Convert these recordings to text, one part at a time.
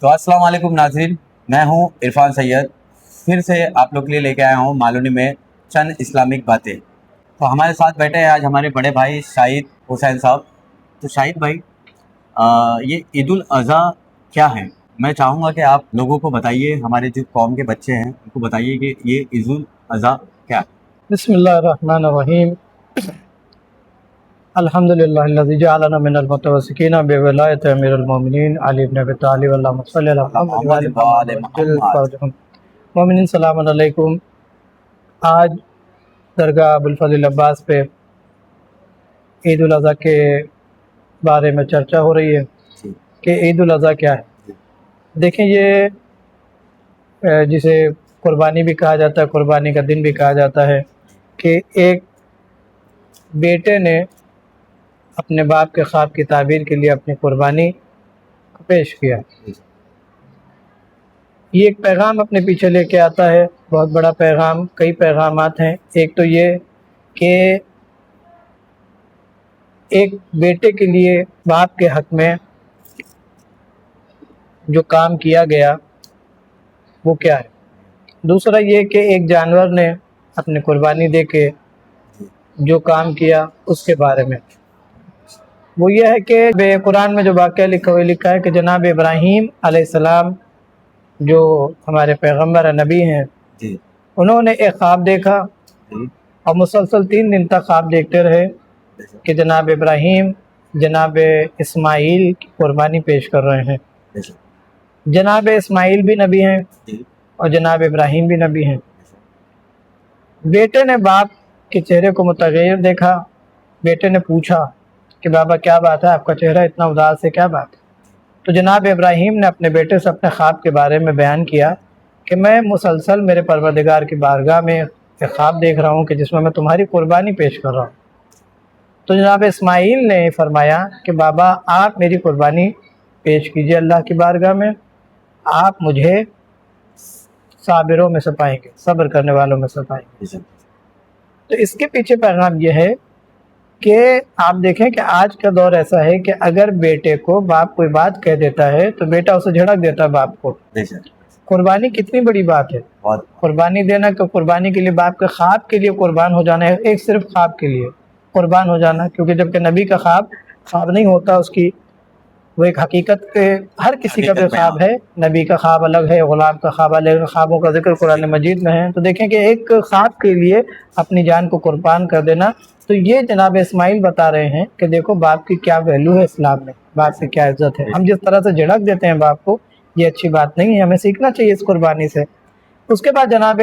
تو السلام علیکم ناظرین، میں ہوں عرفان سید، پھر سے آپ لوگ کے لیے لے کے آیا ہوں معلومی میں چند اسلامک باتیں۔ تو ہمارے ساتھ بیٹھے ہیں آج ہمارے بڑے بھائی شاہد حسین صاحب۔ تو شاہد بھائی، یہ عید الاضحیٰ کیا ہے؟ میں چاہوں گا کہ آپ لوگوں کو بتائیے، ہمارے جو قوم کے بچے ہیں ان کو بتائیے کہ یہ عید الاضحیٰ کیا ہے۔ بسم اللہ الرحمن الرحیم، الحمد للہ الذی جعلنا من المتوسکین بولایت امیر المومنین علی بن ابی طالب، اللہم صلی علی محمد۔ مومنین سلام علیکم۔ آج درگاہ ابوالفضل عباس پہ عید الاضحیٰ کے بارے میں چرچا ہو رہی ہے کہ عید الاضحیٰ کیا ہے۔ دیکھیں، یہ جسے قربانی بھی کہا جاتا ہے، قربانی کا دن بھی کہا جاتا ہے، کہ ایک بیٹے نے اپنے باپ کے خواب کی تعبیر کے لیے اپنی قربانی کو پیش کیا۔ یہ ایک پیغام اپنے پیچھے لے کے آتا ہے، بہت بڑا پیغام۔ کئی پیغامات ہیں۔ ایک تو یہ کہ ایک بیٹے کے لیے باپ کے حق میں جو کام کیا گیا وہ کیا ہے۔ دوسرا یہ کہ ایک جانور نے اپنی قربانی دے کے جو کام کیا اس کے بارے میں وہ یہ ہے کہ قرآن میں جو واقعہ لکھا ہے کہ جناب ابراہیم علیہ السلام جو ہمارے پیغمبر نبی ہیں، انہوں نے ایک خواب دیکھا اور مسلسل 3 دن تک خواب دیکھتے رہے کہ جناب ابراہیم جناب اسماعیل کی قربانی پیش کر رہے ہیں۔ جناب اسماعیل بھی نبی ہیں اور جناب ابراہیم بھی نبی ہیں۔ بیٹے نے باپ کے چہرے کو متغیر دیکھا۔ بیٹے نے پوچھا کہ بابا کیا بات ہے، آپ کا چہرہ اتنا اداس ہے، کیا بات ہے؟ تو جناب ابراہیم نے اپنے بیٹے سے اپنے خواب کے بارے میں بیان کیا کہ میں مسلسل میرے پروردگار کی بارگاہ میں ایک خواب دیکھ رہا ہوں کہ جس میں میں تمہاری قربانی پیش کر رہا ہوں۔ تو جناب اسماعیل نے فرمایا کہ بابا آپ میری قربانی پیش کیجئے اللہ کی بارگاہ میں، آپ مجھے صابروں میں سے پائیں گے، صبر کرنے والوں میں سے پائیں گے۔ تو اس کے پیچھے پیغام یہ ہے کہ آپ دیکھیں کہ آج کا دور ایسا ہے کہ اگر بیٹے کو باپ کوئی بات کہہ دیتا ہے تو بیٹا اسے جھڑک دیتا ہے باپ کو۔ قربانی کتنی بڑی بات ہے، قربانی دینا، کہ قربانی کے لیے باپ کے خواب کے لیے قربان ہو جانا ہے، ایک صرف خواب کے لیے قربان ہو جانا، کیونکہ جب کہ نبی کا خواب نہیں ہوتا، اس کی وہ ایک حقیقت کے ہر کسی کا بھی خواب ہے، نبی کا خواب الگ ہے، غلام کا خواب الگ ہے، خوابوں کا ذکر قرآن مجید میں ہے۔ تو دیکھیں کہ ایک خواب کے لیے اپنی جان کو قربان کر دینا، تو یہ جناب اسماعیل بتا رہے ہیں کہ دیکھو باپ کی کیا ویلیو ہے اسلام میں، باپ کی کیا عزت ہے۔ ہم جس طرح سے جھڑک دیتے ہیں باپ کو، یہ اچھی بات نہیں ہے، ہمیں سیکھنا چاہیے اس قربانی سے۔ اس کے بعد جناب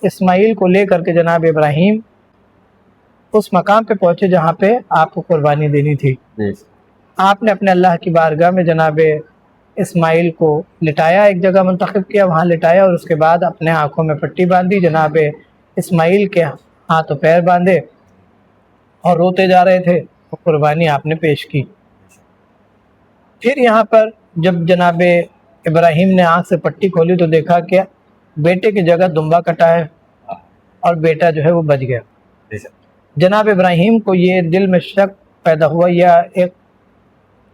اسماعیل کو لے کر کے جناب ابراہیم اس مقام پہ پہنچے جہاں پہ آپ کو قربانی دینی تھی۔ آپ نے اپنے اللہ کی بارگاہ میں جناب اسماعیل کو لٹایا، ایک جگہ منتخب کیا، وہاں لٹایا، اور اس کے بعد اپنے آنکھوں میں پٹی باندھی، جناب اسماعیل کے ہاتھ و پیر باندھے اور روتے جا رہے تھے، وہ قربانی آپ نے پیش کی۔ پھر یہاں پر جب جناب ابراہیم نے آنکھ سے پٹی کھولی تو دیکھا کہ بیٹے کی جگہ دمبا کٹا ہے اور بیٹا جو ہے وہ بچ گیا۔ جناب ابراہیم کو یہ دل میں شک پیدا ہوا، یا ایک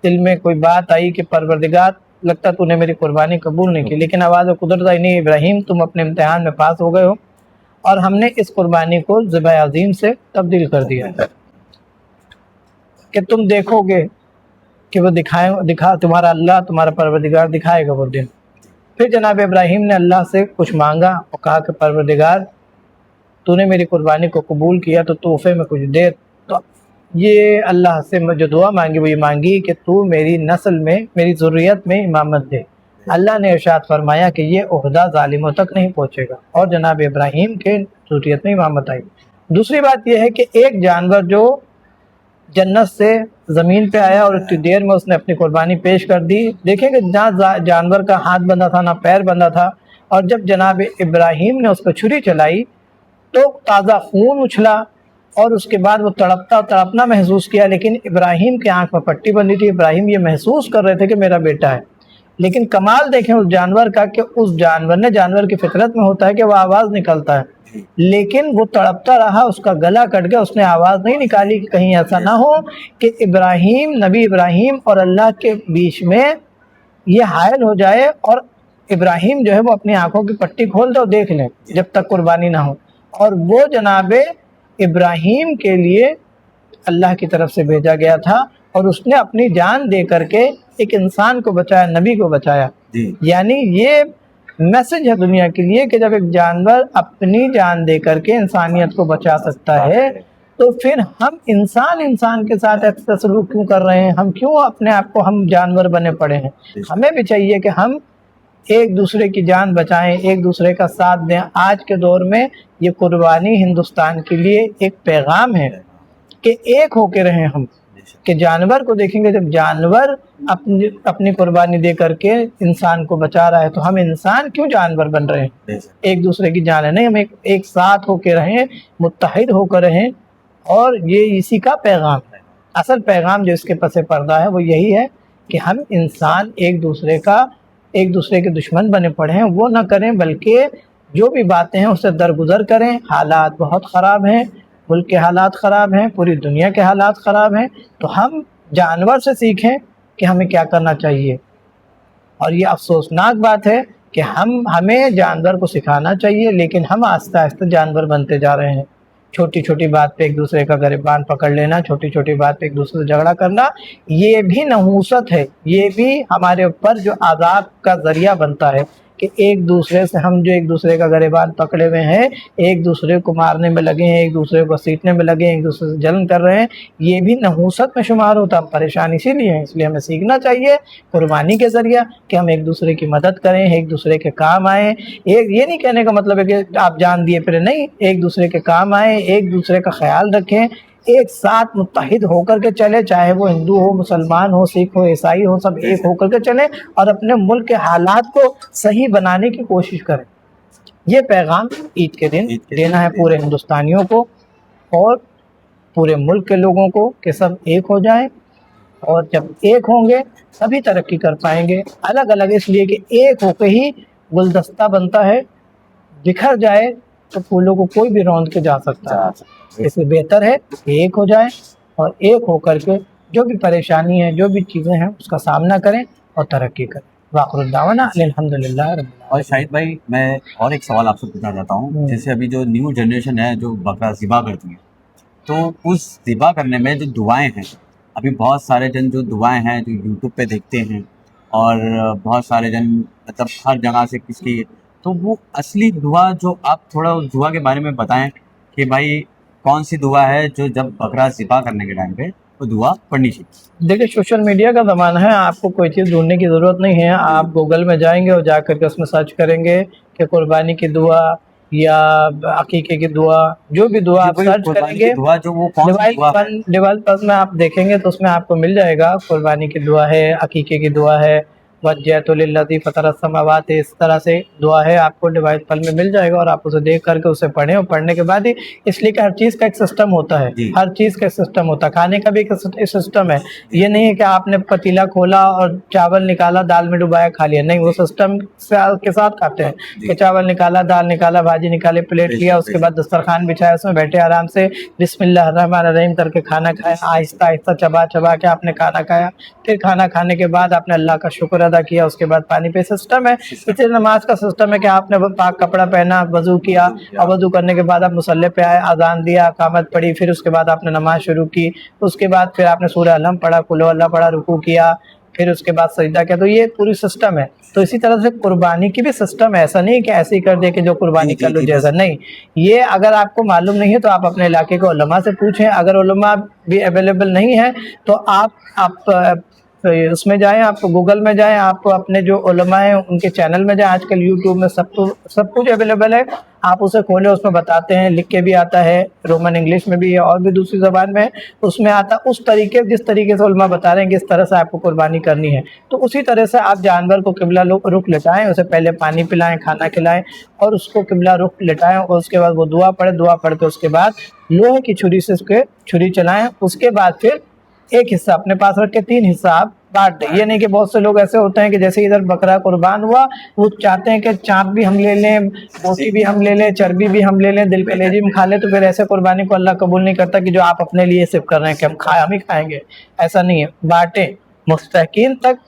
دل میں کوئی بات آئی کہ پروردگار لگتا تو نے میری قربانی قبول نہیں کی، لیکن آواز قدرت آئی، نہیں ابراہیم تم اپنے امتحان میں پاس ہو گئے ہو اور ہم نے اس قربانی کو ذبح عظیم سے تبدیل کر دیا ہے کہ تم دیکھو گے کہ وہ تمہارا اللہ، تمہارا پروردگار دکھائے گا وہ دن۔ پھر جناب ابراہیم نے اللہ سے کچھ مانگا اور کہا کہ پروردگار تو نے میری قربانی کو قبول کیا تو تحفے میں کچھ دے۔ تو یہ اللہ سے جو دعا مانگی وہ یہ مانگی کہ تو میری نسل میں، میری ذریت میں امامت دے۔ اللہ نے ارشاد فرمایا کہ یہ عہدہ ظالموں تک نہیں پہنچے گا، اور جناب ابراہیم کے ذریت میں امامت آئی۔ دوسری بات یہ ہے کہ ایک جانور جو جنت سے زمین پہ آیا اور اتنی دیر میں اس نے اپنی قربانی پیش کر دی۔ دیکھیں کہ جہاں جانور کا ہاتھ بندھا تھا نہ پیر بندھا تھا، اور جب جناب ابراہیم نے اس پہ چھری چلائی تو تازہ خون اچھلا، اور اس کے بعد وہ تڑپنا محسوس کیا، لیکن ابراہیم کے آنکھ میں پٹی بندھی تھی۔ ابراہیم یہ محسوس کر رہے تھے کہ میرا بیٹا ہے، لیکن کمال دیکھیں اس جانور کا کہ اس جانور کی فطرت میں ہوتا ہے کہ وہ آواز نکلتا ہے، لیکن وہ تڑپتا رہا، اس کا گلا کٹ گیا، اس نے آواز نہیں نکالی کہ کہیں ایسا نہ ہو کہ نبی ابراہیم اور اللہ کے بیچ میں یہ حائل ہو جائے اور ابراہیم جو ہے وہ اپنی آنکھوں کی پٹی کھول دے اور دیکھ لیں جب تک قربانی نہ ہو. اور وہ جناب ابراہیم کے لیے اللہ کی طرف سے بھیجا گیا تھا اور اس نے اپنی جان دے کر کے ایک انسان کو بچایا, نبی کو بچایا. یعنی یہ میسج ہے دنیا کے لیے کہ جب ایک جانور اپنی جان دے کر کے انسانیت کو بچا سکتا ہے تو پھر ہم انسان کے ساتھ ایسا سلوک کیوں کر رہے ہیں؟ ہم کیوں اپنے آپ کو ہم جانور بنے پڑے ہیں؟ ہمیں بھی چاہیے کہ ہم ایک دوسرے کی جان بچائیں, ایک دوسرے کا ساتھ دیں. آج کے دور میں یہ قربانی ہندوستان کے لیے ایک پیغام ہے کہ ایک ہو کے رہیں ہم, کہ جانور کو دیکھیں گے جب جانور اپنی قربانی دے کر کے انسان کو بچا رہا ہے تو ہم انسان کیوں جانور بن رہے ہیں؟ ایک دوسرے کی جان ہے نہیں, ہم ایک ساتھ ہو کے رہیں, متحد ہو کر رہیں. اور یہ اسی کا پیغام ہے. اصل پیغام جو اس کے پس پردہ ہے وہ یہی ہے کہ ہم انسان ایک دوسرے کے دشمن بنے پڑے ہیں, وہ نہ کریں بلکہ جو بھی باتیں ہیں اس سے درگزر کریں. حالات بہت خراب ہیں, ملک کے حالات خراب ہیں, پوری دنیا کے حالات خراب ہیں, تو ہم جانور سے سیکھیں کہ ہمیں کیا کرنا چاہیے. اور یہ افسوسناک بات ہے کہ ہمیں جانور کو سکھانا چاہیے لیکن ہم آہستہ آہستہ جانور بنتے جا رہے ہیں. چھوٹی چھوٹی بات پہ ایک دوسرے کا گریبان پکڑ لینا, چھوٹی چھوٹی بات پہ ایک دوسرے سے جھگڑا کرنا, یہ بھی نحوست ہے. یہ بھی ہمارے اوپر جو عذاب کا ذریعہ بنتا ہے کہ ایک دوسرے سے ہم جو ایک دوسرے کا گریبان پکڑے ہوئے ہیں, ایک دوسرے کو مارنے میں لگے ہیں, ایک دوسرے کو سیٹنے میں لگے ہیں, ایک دوسرے سے جلن کر رہے ہیں, یہ بھی نحوست میں شمار ہوتا. ہم پریشان اسی لیے ہیں. اس لیے ہمیں سیکھنا چاہیے قربانی کے ذریعہ کہ ہم ایک دوسرے کی مدد کریں, ایک دوسرے کے کام آئیں. یہ نہیں کہنے کا مطلب ہے کہ آپ جان دیے پھر نہیں, ایک دوسرے کے کام آئیں, ایک دوسرے کا خیال رکھیں, ایک ساتھ متحد ہو کر کے چلے, چاہے وہ ہندو ہو, مسلمان ہو, سکھ ہو, عیسائی ہو, سب ایک ہو کر کے چلیں اور اپنے ملک کے حالات کو صحیح بنانے کی کوشش کریں. یہ پیغام عید کے دن دینا ہے پورے ہندوستانیوں کو اور پورے ملک کے لوگوں کو کہ سب ایک ہو جائیں. اور جب ایک ہوں گے تبھی ترقی کر پائیں گے. الگ الگ اس لیے کہ ایک ہو کے ہی گلدستہ بنتا ہے, بکھر جائے تو پھولوں کو کوئی بھی روند کے جا سکتا ہے. اس لیے بہتر ہے کہ ایک ہو جائیں اور ایک ہو کر کے جو بھی پریشانی ہے, جو بھی چیزیں ہیں اس کا سامنا کریں اور ترقی کریں. واخر الدعوانا الحمدللہ رب العالمین. اور شاہد بھائی میں اور ایک سوال آپ سے پوچھنا چاہتا ہوں. جیسے ابھی جو نیو جنریشن ہے جو بکرا ذبح کرتی ہے, تو اس ذبح کرنے میں جو دعائیں ہیں, ابھی بہت سارے جن جو دعائیں ہیں جو یوٹیوب پہ دیکھتے ہیں اور بہت سارے جن مطلب ہر جگہ سے کس کی, تو وہ اصلی دعا جو آپ تھوڑا اس دعا کے بارے میں بتائیں کہ بھائی کون سی دعا ہے جو جب بکرا ذبح کرنے کے ٹائم پہ وہ دعا پڑھنی چاہیے. دیکھیں سوشل میڈیا کا زمانہ ہے, آپ کو کوئی چیز ڈھونڈنے کی ضرورت نہیں ہے. آپ گوگل میں جائیں گے اور جا کر کے اس میں سرچ کریں گے کہ قربانی کی دعا یا عقیقے کی دعا, جو بھی دعا آپ سرچ کریں گے ڈیوائس پر میں آپ دیکھیں گے تو اس میں آپ کو مل جائے گا. قربانی کی دعا ہے, عقیقے کی دعا ہے, وجہت للذی فطر السماوات, اس طرح سے دعا ہے, آپ کو ڈیوائس پل میں مل جائے گا اور آپ اسے دیکھ کر کے اسے پڑھیں. اور پڑھنے کے بعد ہی, اس لیے کہ ہر چیز کا ایک سسٹم ہوتا ہے, ہر چیز کا ایک سسٹم ہوتا ہے. کھانے کا بھی ایک سسٹم ہے. یہ نہیں ہے کہ آپ نے پتیلا کھولا اور چاول نکالا, دال میں ڈبایا کھا لیا, نہیں, وہ سسٹم کے ساتھ کھاتے ہیں کہ چاول نکالا, دال نکالا, بھاجی نکالے, پلیٹ لیا, اس کے بعد دسترخوان بچھایا, اس میں بیٹھے آرام سے بسم اللہ الرحمن الرحیم کر کے کھانا کھایا, آہستہ آہستہ چبا چبا کے آپ نے کھانا کھایا. پھر کھانا کھانے کے بعد آپ نے اللہ کا شکر ادا کیا, اس کے بعد پانی پہ سسٹم ہے. اسی نماز کا سسٹم ہے کہ آپ نے پاک کپڑا پہنا, وضو کیا, اور وضو کرنے کے بعد آپ مصلی پہ آئے, اذان دیا, اقامت پڑھی, پھر اس کے بعد آپ نے نماز شروع کی, اس کے بعد پھر آپ نے سورہ الحم پڑھا, قل ہو اللہ پڑھا, رکوع کیا, پھر اس کے بعد سجدہ کیا. تو یہ پوری سسٹم ہے. تو اسی طرح سے قربانی کی بھی سسٹم ہے. ایسا نہیں کہ ایسے ہی کر دے کہ جو قربانی کر لو جیسا, نہیں. یہ اگر آپ کو معلوم نہیں ہے تو آپ اپنے علاقے کے علماء سے پوچھیں. اگر علماء بھی اویلیبل نہیں ہیں تو آپ اس میں جائیں, آپ گوگل میں جائیں, آپ اپنے جو علماء ہیں ان کے چینل میں جائیں. آج کل یوٹیوب میں سب کچھ اویلیبل ہے, آپ اسے کھولیں, اس میں بتاتے ہیں, لکھ کے بھی آتا ہے, رومن انگلش میں بھی ہے اور بھی دوسری زبان میں, اس میں آتا اس طریقے, جس طریقے سے علماء بتا رہے ہیں کہ اس طرح سے آپ کو قربانی کرنی ہے. تو اسی طرح سے آپ جانور کو قبلہ رخ لٹائیں, اسے پہلے پانی پلائیں, کھانا کھلائیں, اور اس کو قبلہ رخ لٹائیں, اور اس کے بعد وہ دعا پڑھیں. دعا پڑھ کے اس کے بعد لوہے کی چھری سے اس کے چھری چلائیں. اس کے بعد پھر ایک حصہ اپنے پاس رکھ کے 3 حصہ آپ بانٹ دیں. یہ نہیں کہ بہت سے لوگ ایسے ہوتے ہیں کہ جیسے ادھر بکرا قربان ہوا, وہ چاہتے ہیں کہ چانپ بھی ہم لے لیں, بوٹی بھی ہم لے لیں, چربی بھی ہم لے لیں, دل کلیجی بھی کھا لیں. تو پھر ایسے قربانی کو اللہ قبول نہیں کرتا کہ جو آپ اپنے لیے صرف کر رہے ہیں کہ ہم ہی کھائیں گے. ایسا نہیں ہے. بانٹیں, مستحقین تک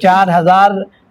4000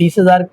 20,000